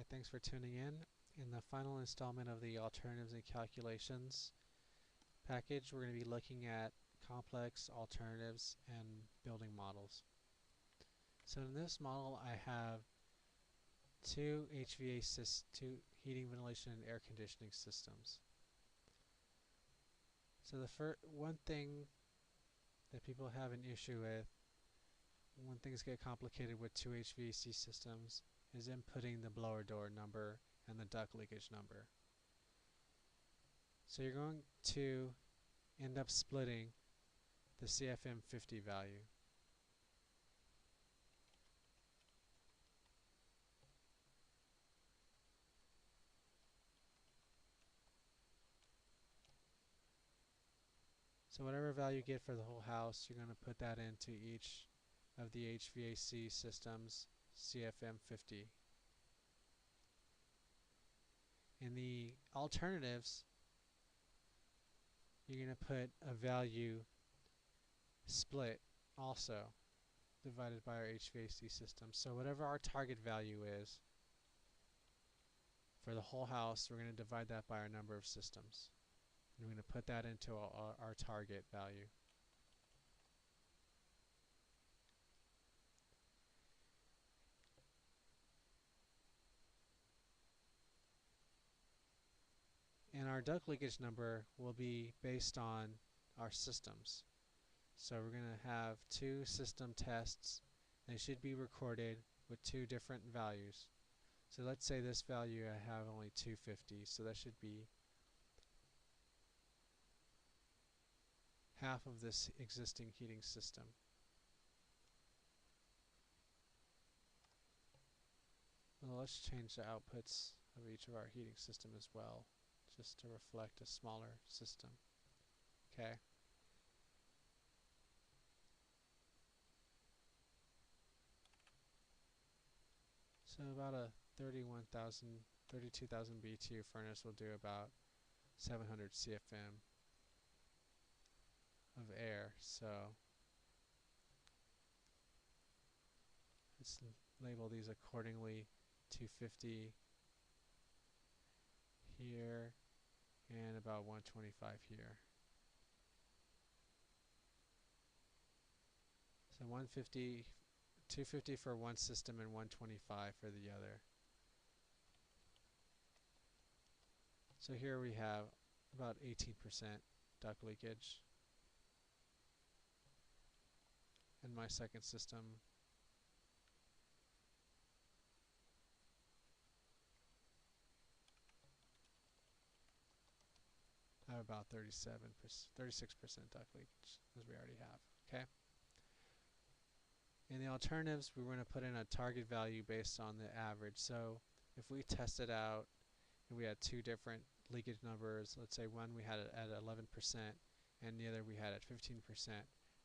Hi, thanks for tuning in. In the final installment of the Alternatives and Calculations package, we're going to be looking at complex alternatives and building models. So in this model, I have two heating, ventilation, and air conditioning systems. So the one thing that people have an issue with when things get complicated with two HVAC systems is inputting the blower door number and the duct leakage number. So you're going to end up splitting the CFM50 value. So whatever value you get for the whole house, you're going to put that into each of the HVAC systems CFM50. In the alternatives, you're going to put a value split also divided by our HVAC system. So whatever our target value is for the whole house, we're going to divide that by our number of systems. And we're going to put that into our target value. And our duct leakage number will be based on our systems. So we're going to have two system tests. They should be recorded with two different values. So let's say this value I have only 250, so that should be half of this existing heating system. Well, let's change the outputs of each of our heating system as well, just to reflect a smaller system. Okay. So about a 32,000 BTU furnace will do about 700 CFM of air. So let's label these accordingly. 250 here and about 125 here. So 250 for one system and 125 for the other. So here we have about 18% duct leakage. And my second system I have about 36% duct leakage, as we already have. Okay. In the alternatives, we're going to put in a target value based on the average. So if we tested out and we had two different leakage numbers, let's say one we had it at 11% and the other we had at 15%,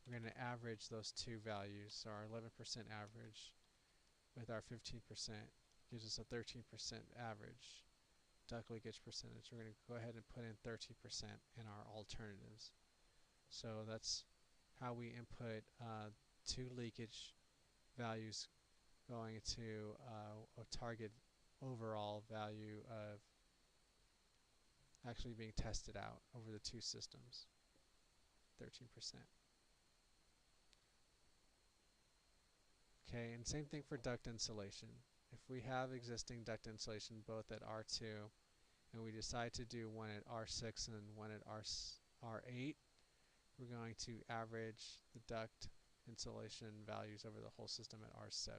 we're going to average those two values. So our 11% average with our 15% gives us a 13% average duct leakage percentage. We're going to go ahead and put in 13% in our alternatives. So that's how we input two leakage values going to a target overall value of actually being tested out over the two systems, 13%. Okay, and same thing for duct insulation. If we have existing duct insulation both at R2 and we decide to do one at R6 and one at R8, we're going to average the duct insulation values over the whole system at R7.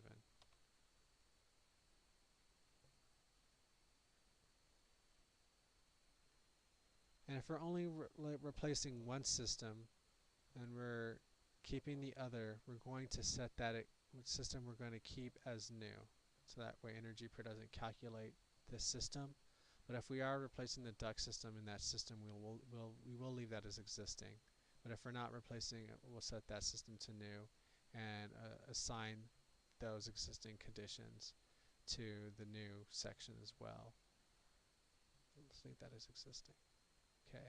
And if we're only replacing one system and we're keeping the other, we're going to set that system we're going to keep as new. So that way EnergyPro doesn't calculate this system. But if we are replacing the duct system in that system, we will leave that as existing. But if we're not replacing it, we'll set that system to new and assign those existing conditions to the new section as well. Let's leave that as existing. Okay.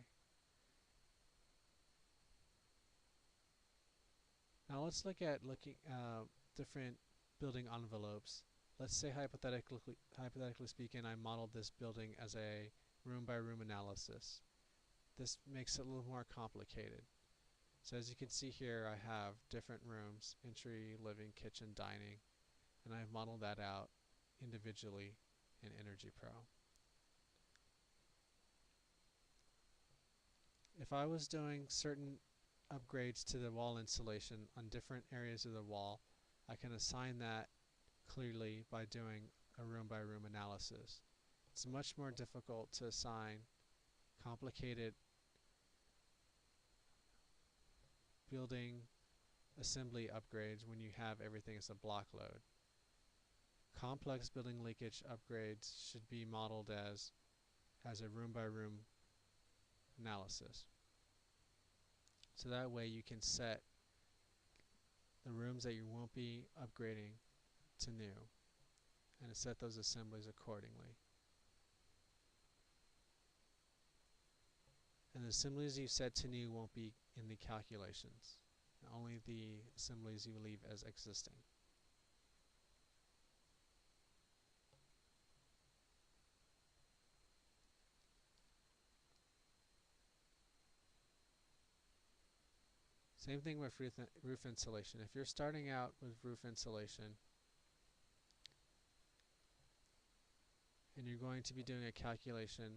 Now let's look at different building envelopes. let's say hypothetically speaking, I modeled this building as a room by room analysis. This makes it a little more complicated. So as you can see here, I have different rooms: entry, living, kitchen, dining, and I've modeled that out individually in Energy Pro. If I was doing certain upgrades to the wall insulation on different areas of the wall, I can assign that clearly by doing a room by room analysis. It's much more difficult to assign complicated building assembly upgrades when you have everything as a block load. Complex building leakage upgrades should be modeled as a room by room analysis. So that way you can set the rooms that you won't be upgrading to new and set those assemblies accordingly. And the assemblies you set to new won't be in the calculations, only the assemblies you leave as existing. Same thing with roof insulation. If you're starting out with roof insulation and you're going to be doing a calculation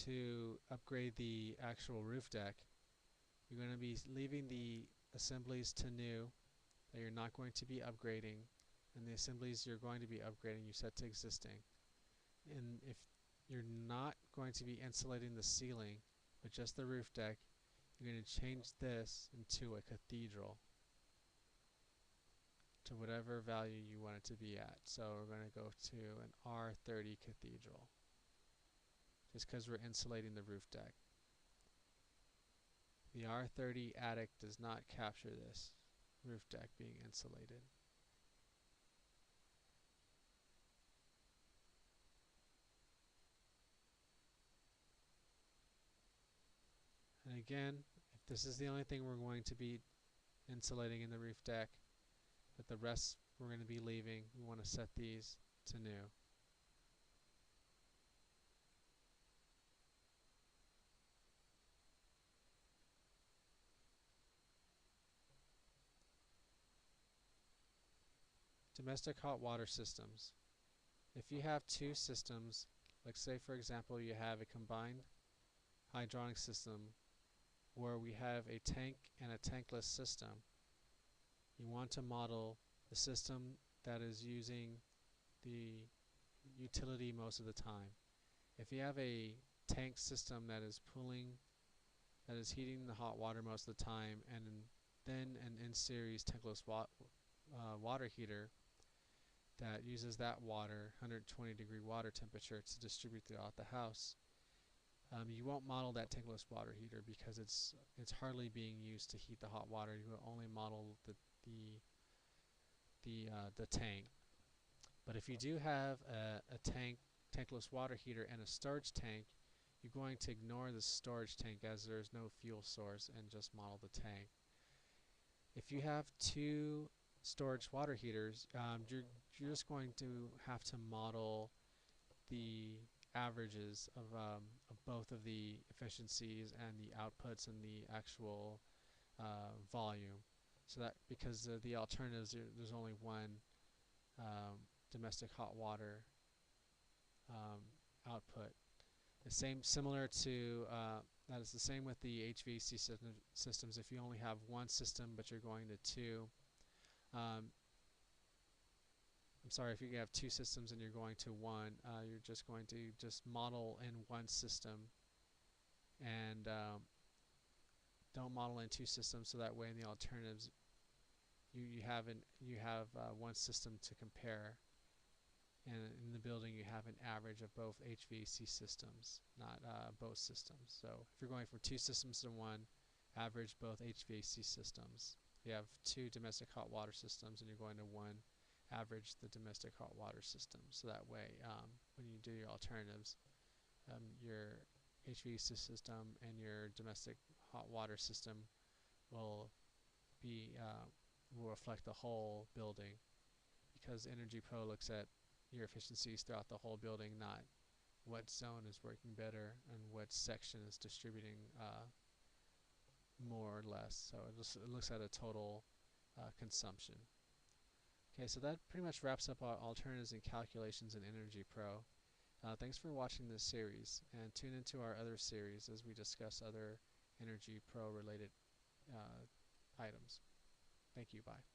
to upgrade the actual roof deck, you're going to be leaving the assemblies to new that you're not going to be upgrading, and the assemblies you're going to be upgrading you set to existing. And if you're not going to be insulating the ceiling but just the roof deck, you're going to change this into a cathedral to whatever value you want it to be at. So we're going to go to an R30 cathedral just because we're insulating the roof deck. The R30 attic does not capture this roof deck being insulated. And again, if this is the only thing we're going to be insulating in the roof deck, but the rest we're going to be leaving, we want to set these to new. Domestic hot water systems. If you have two systems, like say for example you have a combined hydronic system where we have a tank and a tankless system, you want to model the system that is using the utility most of the time. If you have a tank system that is heating the hot water most of the time, and then an in-series tankless water heater that uses that water, 120-degree water temperature, to distribute throughout the house, you won't model that tankless water heater because it's hardly being used to heat the hot water. You will only model the tank. But if you do have a tankless water heater and a storage tank, you're going to ignore the storage tank as there's no fuel source and just model the tank. If you have two storage water heaters, you're just going to have to model the averages of both of the efficiencies and the outputs and the actual volume. So that because the alternatives, there's only one domestic hot water output. Similar to that is the same with the HVAC systems. If you only have one system but you're going to two, I'm sorry, if you have two systems and you're going to one, you're just going to model in one system and don't model in two systems, so that way in the alternatives you have one system to compare, and in the building you have an average of both HVAC systems, not both systems. So if you're going from two systems to one, average both HVAC systems. You have two domestic hot water systems and you're going to one, average the domestic hot water system. So that way when you do your alternatives, your HVAC system and your domestic hot water system will will reflect the whole building, because Energy Pro looks at your efficiencies throughout the whole building, not what zone is working better and what section is distributing more or less. So it looks at a total consumption. Okay, so that pretty much wraps up our alternatives and calculations in Energy Pro. Thanks for watching this series, and tune into our other series as we discuss other Energy Pro related items. Thank you. Bye.